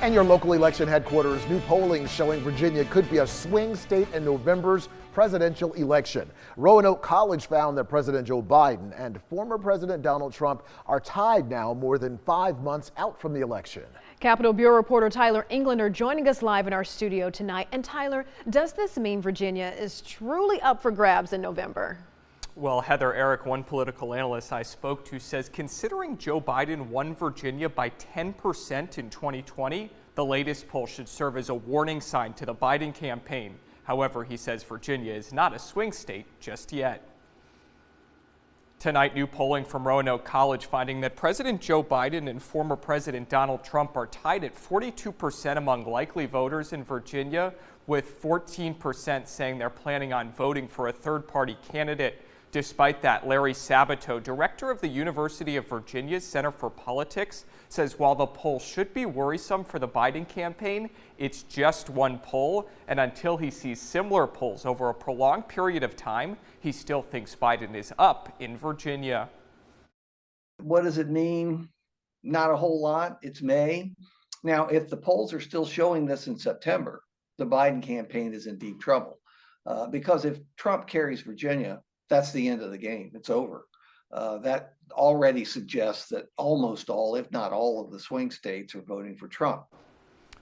And your local election headquarters, new polling showing Virginia could be a swing state in November's presidential election. Roanoke College found that President Joe Biden and former President Donald Trump are tied now more than 5 months out from the election. Capitol Bureau reporter Tyler Englander joining us live in our studio tonight. And Tyler, does this mean Virginia is truly up for grabs in November? Well, Heather, Eric, one political analyst I spoke to, says considering Joe Biden won Virginia by 10% in 2020, the latest poll should serve as a warning sign to the Biden campaign. However, he says Virginia is not a swing state just yet. Tonight, new polling from Roanoke College finding that President Joe Biden and former President Donald Trump are tied at 42% among likely voters in Virginia, with 14% saying they're planning on voting for a third-party candidate. Despite that, Larry Sabato, director of the University of Virginia's Center for Politics, says while the poll should be worrisome for the Biden campaign, it's just one poll, and until he sees similar polls over a prolonged period of time, he still thinks Biden is up in Virginia. What does it mean? Not a whole lot. It's May. Now, if the polls are still showing this in September, the Biden campaign is in deep trouble. Because if Trump carries Virginia, that's the end of the game. It's over. That already suggests that almost all, if not all, of the swing states are voting for Trump.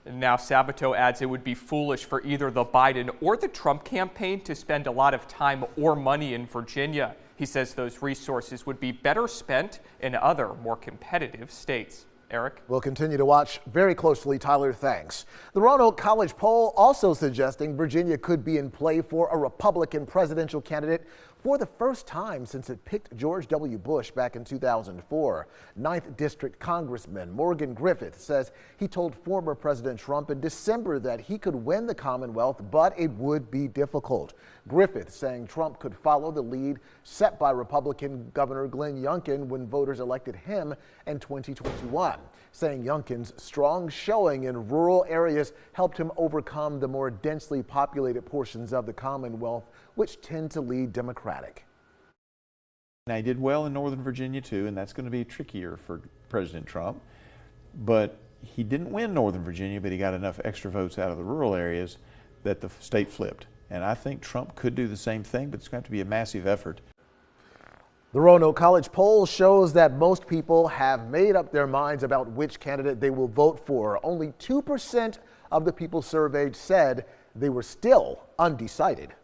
And now Sabato adds it would be foolish for either the Biden or the Trump campaign to spend a lot of time or money in Virginia. He says those resources would be better spent in other, more competitive states. Eric? We'll continue to watch very closely. Tyler, thanks. The Roanoke College poll also suggesting Virginia could be in play for a Republican presidential candidate for the first time since it picked George W. Bush back in 2004. 9th District Congressman Morgan Griffith says he told former President Trump in December that he could win the Commonwealth, but it would be difficult. Griffith saying Trump could follow the lead set by Republican Governor Glenn Youngkin when voters elected him in 2021. Saying Youngkin's strong showing in rural areas helped him overcome the more densely populated portions of the Commonwealth, which tend to lead Democratic. Now, he did well in Northern Virginia too, and that's going to be trickier for President Trump. But he didn't win Northern Virginia, but he got enough extra votes out of the rural areas that the state flipped. And I think Trump could do the same thing, but it's going to have to be a massive effort. The Roanoke College poll shows that most people have made up their minds about which candidate they will vote for. Only 2% of the people surveyed said they were still undecided.